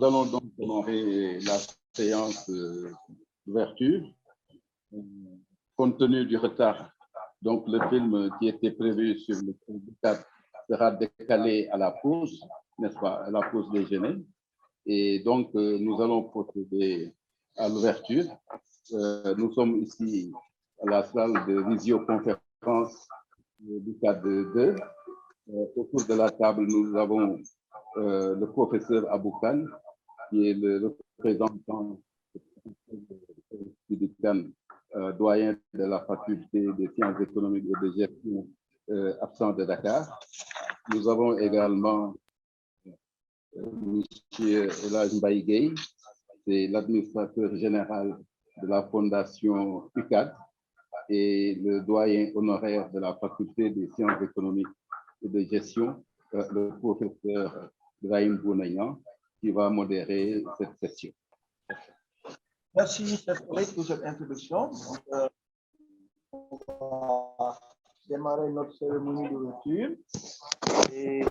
Nous allons donc démarrer la séance d'ouverture. Compte tenu du retard, donc le film qui était prévu sur le 4 sera décalé à la pause, n'est-ce pas, à la pause déjeuner. Et donc, nous allons procéder à l'ouverture. Nous sommes ici à la salle de visioconférence du cadre 2. Autour de la table, nous avons le professeur Aboukan, qui est le représentant du doyen de la faculté des sciences économiques et de gestion absent de Dakar. Nous avons également M. Elhadji Mbaye Gueye, c'est l'administrateur général de la fondation UCAD et le doyen honoraire de la faculté des sciences économiques et de gestion, le professeur Brahim Bounagnan, qui va modérer cette session. Merci, chers collègues, pour cette introduction. On va démarrer notre cérémonie d'ouverture et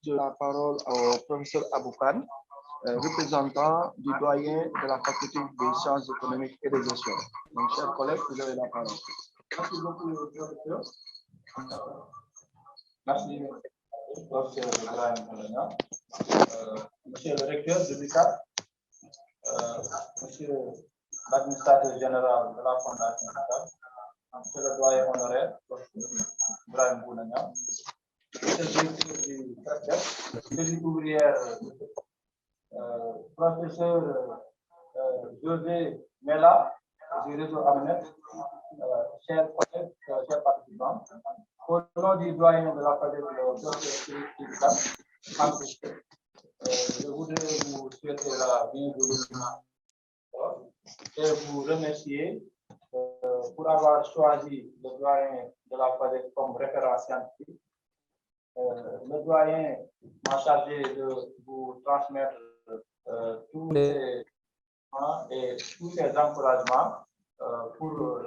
de la parole au professeur Aboukan, représentant du doyen de la faculté des sciences économiques et de gestion. Donc, chers collègues, vous avez la parole. Merci beaucoup, professeur. Merci, professeur Brahim Bounagnan. Monsieur le recteur de l'UCAD, monsieur l'administrateur général de la fondation UCAD, monsieur le doyen honoraire, professeur Brahim Bounagnan, monsieur le directeur du CREPDEF, l'équipe ouvrière, professeur José Mela du réseau Amnet, chers collègues, chers participants, au nom du doyen de la faculté de je voudrais vous souhaiter la bienvenue et vous remercier pour avoir choisi le doyen de la FADEC comme référent scientifique. Le doyen m'a chargé de vous transmettre tous ces et tous ces encouragements pour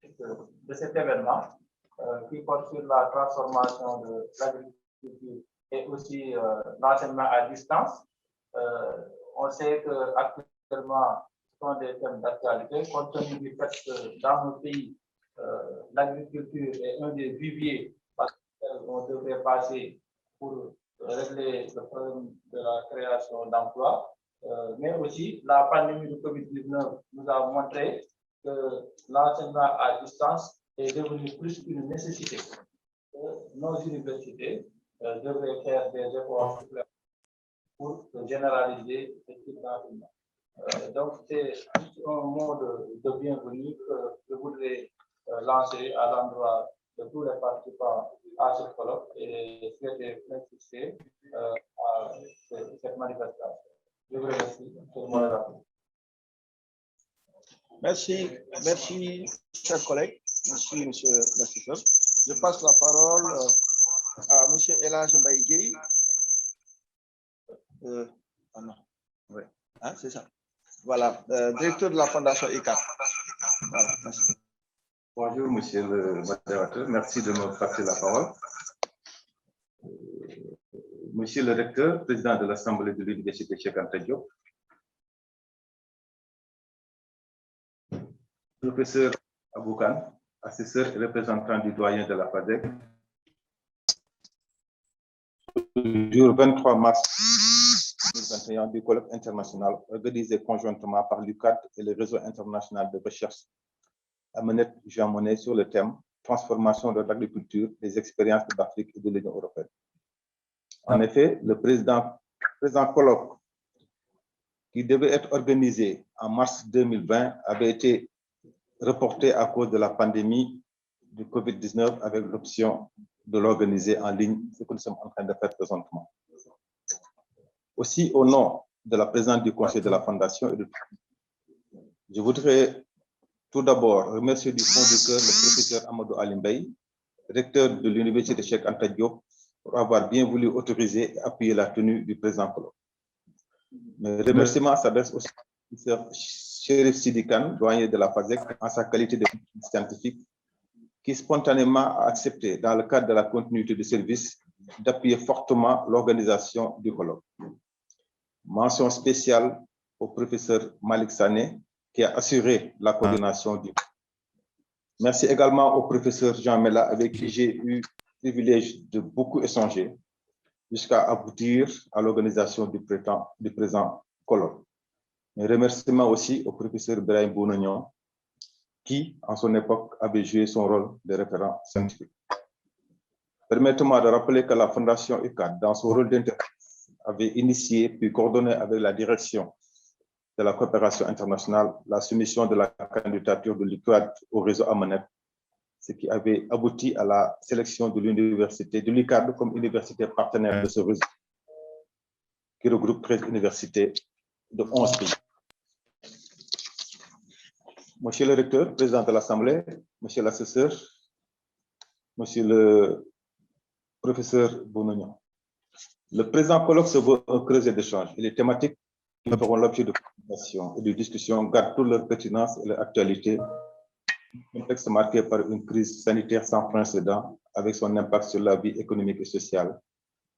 de cet événement qui porte sur la transformation de l'agriculture et aussi l'enseignement à distance. On sait qu'actuellement, ce sont des thèmes d'actualité, compte tenu du fait que dans nos pays, l'agriculture est un des viviers par lesquels on devrait passer pour régler le problème de la création d'emplois. Mais aussi, la pandémie de Covid-19 nous a montré que l'enseignement à distance est devenu plus qu'une nécessité. Nos universités devraient faire des efforts pour généraliser ce type d'enseignement. Donc, c'est un mot de bienvenue que je voudrais lancer à l'endroit de tous les participants à ce colloque et souhaiter plein succès à cette manifestation. Je vous remercie. Merci, chers collègues. Merci, monsieur l'assesseur. Je passe la parole à monsieur Elhadji Mbaye Gueye. Oui, hein, c'est ça. Voilà, directeur de la fondation UCAD. Voilà, merci. Bonjour, monsieur le modérateur. Merci de me passer la parole. Monsieur le recteur, président de l'Assemblée de l'Université Cheikh Anta Diop, professeur Aboukan, assesseur et représentant du doyen de la FADEC, le jour 23 mars 2021 du colloque international organisé conjointement par l'UCAD et le réseau international de recherche Amenet Jean Monnet sur le thème transformation de l'agriculture, des expériences de l'Afrique et de l'Union européenne. En effet, le présent colloque qui devait être organisé en mars 2020 avait été reporté à cause de la pandémie du Covid-19 avec l'option de l'organiser en ligne, ce que nous sommes en train de faire présentement. Aussi, au nom de la présidente du conseil de la fondation, je voudrais tout d'abord remercier du fond du cœur le professeur Amadou Ali Mbaye, recteur de l'université Cheikh Anta Diop, pour avoir bien voulu autoriser et appuyer la tenue du présent colloque. Mes remerciements s'adressent aussi au professeur Chérif Sidi Kane, doyen de la FADEC, en sa qualité de scientifique, qui spontanément a accepté, dans le cadre de la continuité du service, d'appuyer fortement l'organisation du colloque. Mention spéciale au professeur Malik Sané, qui a assuré la coordination du. Merci également au professeur Jean Mela, avec qui j'ai eu le privilège de beaucoup échanger jusqu'à aboutir à l'organisation du présent colloque. Mes remerciements aussi au professeur Brahim Bounognon, qui, en son époque, avait joué son rôle de référent scientifique. Permettez-moi de rappeler que la Fondation UCAD, dans son rôle d'interface, avait initié puis coordonné avec la direction de la coopération internationale la soumission de la candidature de l'UCAD au réseau AMANET, ce qui avait abouti à la sélection de l'université de l'UCAD comme université partenaire de ce réseau, qui regroupe 13 universités de 11 pays. Monsieur le recteur, président de l'Assemblée, monsieur l'assesseur, monsieur le professeur Bounognon, le présent colloque se veut un creuset d'échange et les thématiques qui feront l'objet de présentation et de discussion gardent toute leur pertinence et leur actualité. Un contexte marqué par une crise sanitaire sans précédent avec son impact sur la vie économique et sociale,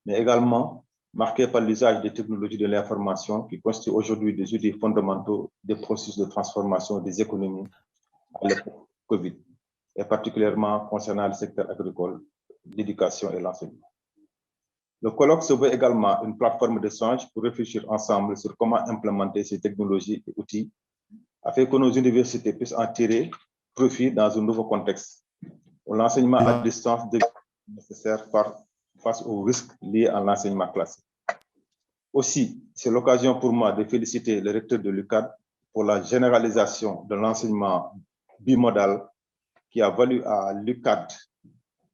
mais également marqué par l'usage des technologies de l'information qui constituent aujourd'hui des outils fondamentaux des processus de transformation des économies à l'époque Covid, et particulièrement concernant le secteur agricole, l'éducation et l'enseignement. Le colloque se veut également une plateforme d'échange pour réfléchir ensemble sur comment implémenter ces technologies et outils afin que nos universités puissent en tirer profit dans un nouveau contexte où l'enseignement à distance devient nécessaire face aux risques liés à l'enseignement classique. Aussi, c'est l'occasion pour moi de féliciter le recteur de l'UCAD pour la généralisation de l'enseignement bimodal qui a valu à l'UCAD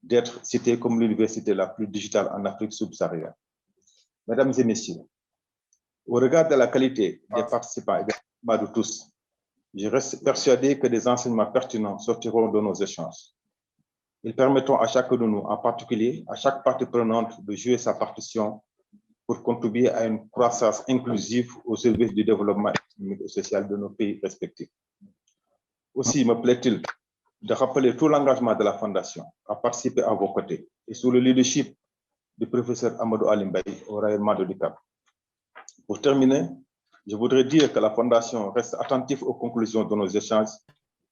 d'être citée comme l'université la plus digitale en Afrique subsaharienne. Mesdames et messieurs, au regard de la qualité des participants et de tous, je reste persuadé que des enseignements pertinents sortiront de nos échanges. Ils permettront à chacun de nous, en particulier à chaque partie prenante, de jouer sa partition pour contribuer à une croissance inclusive au service du développement économique et social de nos pays respectifs. Aussi, me plaît-il de rappeler tout l'engagement de la Fondation à participer à vos côtés et sous le leadership du professeur Amadou Alimbaï au rayonnement de l'UCAD. Pour terminer, je voudrais dire que la Fondation reste attentive aux conclusions de nos échanges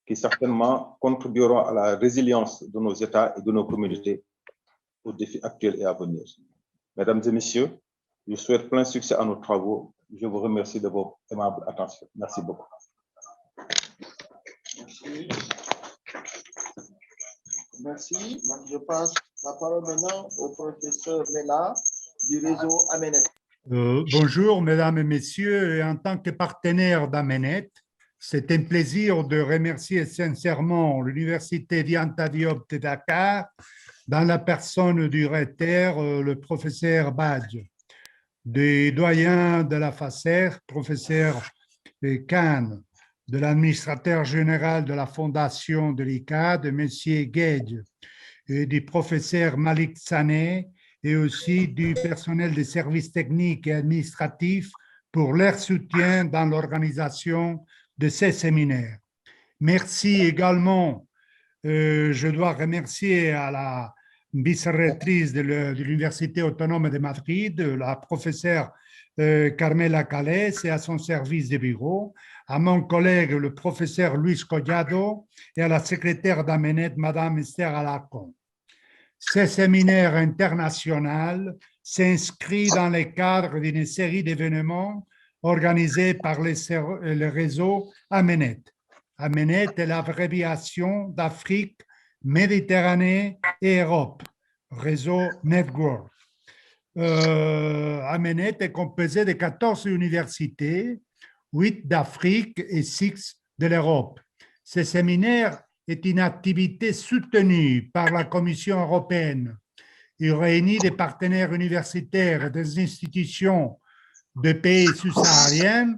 qui certainement contribueront à la résilience de nos États et de nos communautés aux défis actuels et à venir. Mesdames et messieurs, je souhaite plein succès à nos travaux. Je vous remercie de votre aimable attention. Merci beaucoup. Merci. Je passe la parole maintenant au professeur Mela du réseau Amenet. Bonjour, mesdames et messieurs. Et en tant que partenaire d'Amenet, c'est un plaisir de remercier sincèrement l'Université Dianta Diop de Dakar, dans la personne du recteur, le professeur Badj, des doyens de la FACER, professeur Khan, de l'administrateur général de la Fondation de l'ICAD, M. Guedj, et du professeur Malik Sané, et aussi du personnel des services techniques et administratifs pour leur soutien dans l'organisation de ces séminaires. Merci également, je dois remercier à la vice-rectrice de l'Université autonome de Madrid, la professeure Carmela Calais, et à son service de bureau, à mon collègue le professeur Luis Collado et à la secrétaire d'Amenet, Madame Esther Alacon. Ce séminaire international s'inscrit dans le cadre d'une série d'événements organisés par le réseau Amenet. Amenet est l'abréviation d'Afrique, Méditerranée et Europe, réseau Network. Amenet est composé de 14 universités, 8 d'Afrique et 6 de l'Europe. Ce séminaire est une activité soutenue par la Commission européenne. Il réunit des partenaires universitaires et des institutions de pays sous-sahariens,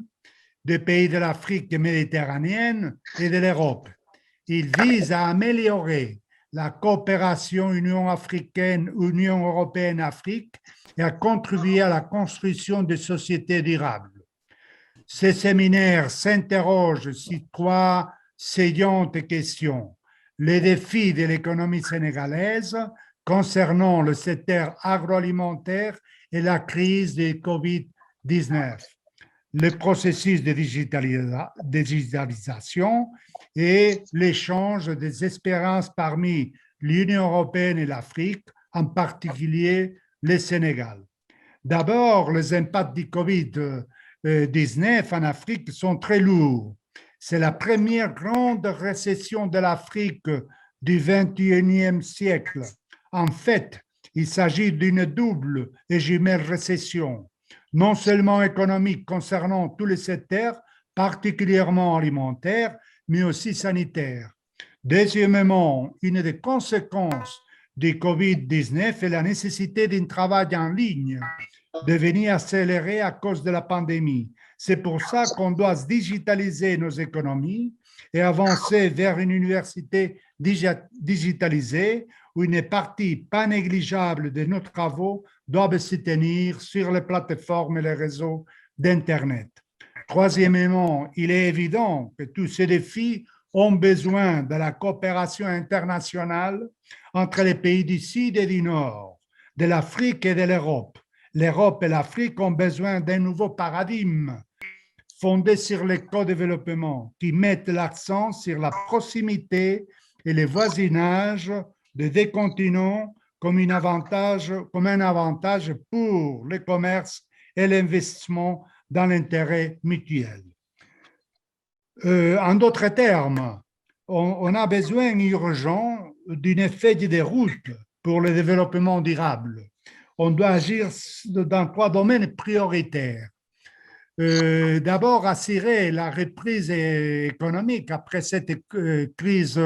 des pays de l'Afrique méditerranéenne et de l'Europe. Il vise à améliorer la coopération Union africaine-Union européenne-Afrique et à contribuer à la construction de sociétés durables. Ce séminaire s'interroge sur 3 saillantes questions. Les défis de l'économie sénégalaise concernant le secteur agroalimentaire et la crise de Covid-19. le processus de digitalisation et l'échange des expériences parmi l'Union européenne et l'Afrique, en particulier le Sénégal. D'abord, les impacts du Covid-19 en Afrique sont très lourds. C'est la première grande récession de l'Afrique du XXIe siècle. En fait, il s'agit d'une double et jumelle récession, non seulement économique concernant tous les secteurs, particulièrement alimentaires, mais aussi sanitaires. Deuxièmement, une des conséquences du Covid-19 est la nécessité d'un travail en ligne devenu accéléré à cause de la pandémie. C'est pour ça qu'on doit digitaliser nos économies et avancer vers une université digitalisée où une partie pas négligeable de nos travaux doivent se tenir sur les plateformes et les réseaux d'Internet. Troisièmement, il est évident que tous ces défis ont besoin de la coopération internationale entre les pays du Sud et du Nord, de l'Afrique et de l'Europe. L'Europe et l'Afrique ont besoin d'un nouveau paradigme fondé sur le co-développement qui mette l'accent sur la proximité et le voisinage des deux continents comme un avantage pour le commerce et l'investissement dans l'intérêt mutuel. En d'autres termes, on a besoin urgent d'une feuille de route pour le développement durable. On doit agir dans 3 domaines prioritaires. D'abord, assurer la reprise économique après cette crise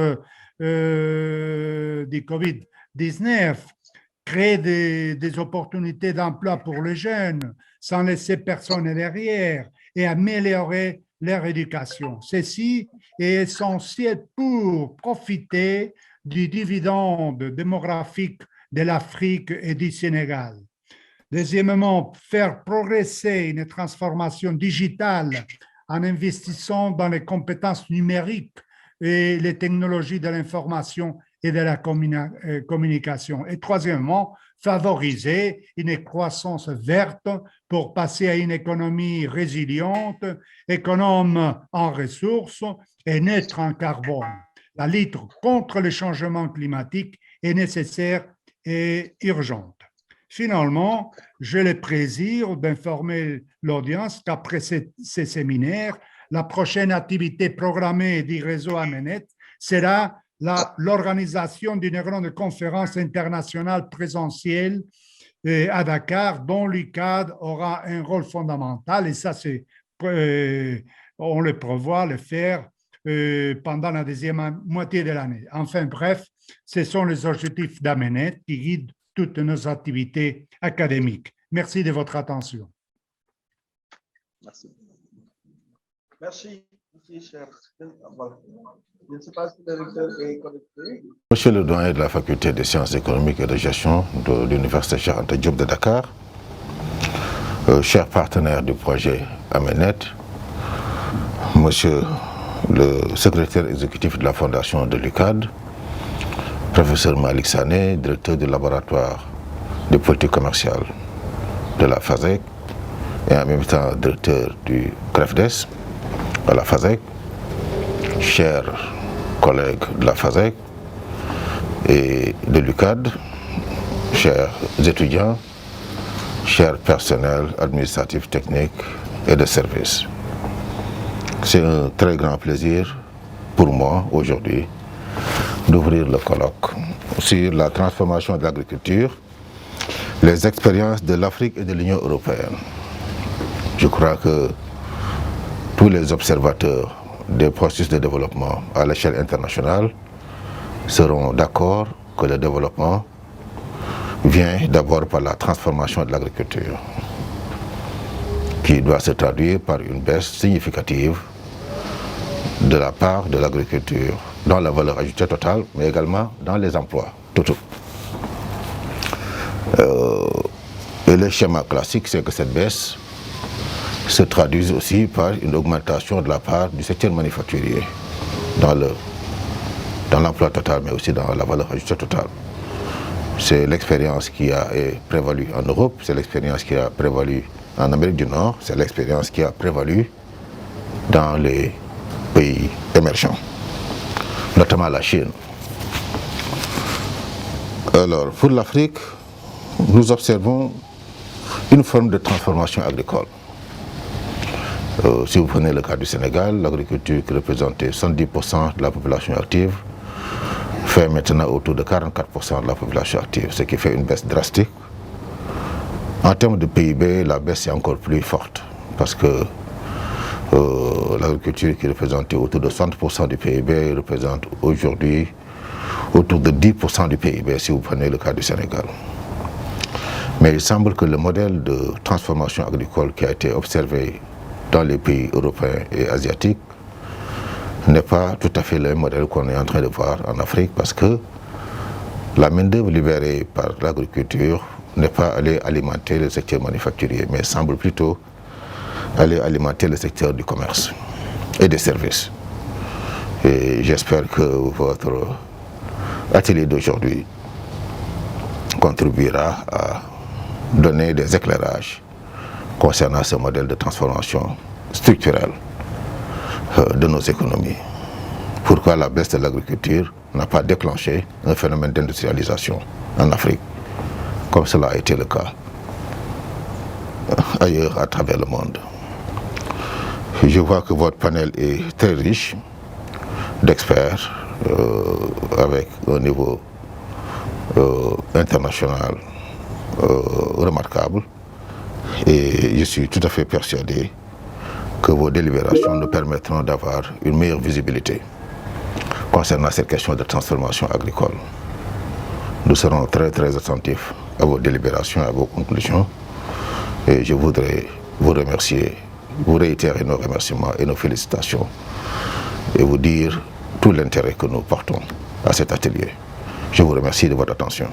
du Covid-19, créer des opportunités d'emploi pour les jeunes sans laisser personne derrière et améliorer leur éducation. Ceci est essentiel pour profiter du dividende démographique de l'Afrique et du Sénégal. Deuxièmement, faire progresser une transformation digitale en investissant dans les compétences numériques et les technologies de l'information et de la communication. Et troisièmement, favoriser une croissance verte pour passer à une économie résiliente, économe en ressources et neutre en carbone. La lutte contre le changement climatique est nécessaire et urgente. Finalement, j'ai le plaisir d'informer l'audience qu'après ces séminaires, la prochaine activité programmée du réseau Amenet sera l'organisation d'une grande conférence internationale présentielle à Dakar, dont l'UCAD aura un rôle fondamental. Et ça, on le prévoit le faire pendant la deuxième moitié de l'année. Enfin, bref, ce sont les objectifs d'Amenet qui guident toutes nos activités académiques. Merci de votre attention. Merci. Merci, cher. Je ne sais pas si le recteur est connecté. Monsieur le doyen de la faculté des sciences économiques et de gestion de l'Université Cheikh Anta Diop de Dakar, chers partenaires du projet Amenet, monsieur le secrétaire exécutif de la fondation de l'UCAD, professeur Malik Sané, directeur du laboratoire de politique commerciale de la FASEC et en même temps directeur du CREFDES à la FASEC, chers collègues de la FASEC et de l'UCAD, chers étudiants, chers personnels administratifs, techniques et de services. C'est un très grand plaisir pour moi aujourd'hui d'ouvrir le colloque sur la transformation de l'agriculture, les expériences de l'Afrique et de l'Union européenne. Je crois que tous les observateurs des processus de développement à l'échelle internationale seront d'accord que le développement vient d'abord par la transformation de l'agriculture, qui doit se traduire par une baisse significative de la part de l'agriculture dans la valeur ajoutée totale, mais également dans les emplois totaux. Et le schéma classique, c'est que cette baisse se traduise aussi par une augmentation de la part du secteur manufacturier dans l'emploi total, mais aussi dans la valeur ajoutée totale. C'est l'expérience qui a prévalu en Europe, c'est l'expérience qui a prévalu en Amérique du Nord, c'est l'expérience qui a prévalu dans les pays émergents, notamment la Chine. Alors, pour l'Afrique, nous observons une forme de transformation agricole. Si vous prenez le cas du Sénégal, l'agriculture qui représentait 70% de la population active fait maintenant autour de 44% de la population active, ce qui fait une baisse drastique. En termes de PIB, la baisse est encore plus forte parce que l'agriculture qui représentait autour de 60% du PIB représente aujourd'hui autour de 10% du PIB si vous prenez le cas du Sénégal. Mais il semble que le modèle de transformation agricole qui a été observé dans les pays européens et asiatiques n'est pas tout à fait le même modèle qu'on est en train de voir en Afrique parce que la main-d'œuvre libérée par l'agriculture n'est pas allée alimenter le secteur manufacturier, mais semble plutôt aller alimenter le secteur du commerce et des services. Et j'espère que votre atelier d'aujourd'hui contribuera à donner des éclairages concernant ce modèle de transformation structurelle de nos économies. Pourquoi la baisse de l'agriculture n'a pas déclenché un phénomène d'industrialisation en Afrique, comme cela a été le cas ailleurs à travers le monde. Je vois que votre panel est très riche d'experts avec un niveau international remarquable et je suis tout à fait persuadé que vos délibérations nous permettront d'avoir une meilleure visibilité concernant cette question de transformation agricole. Nous serons très très attentifs à vos délibérations, à vos conclusions et je voudrais vous remercier, vous réitérer nos remerciements et nos félicitations et vous dire tout l'intérêt que nous portons à cet atelier. Je vous remercie de votre attention.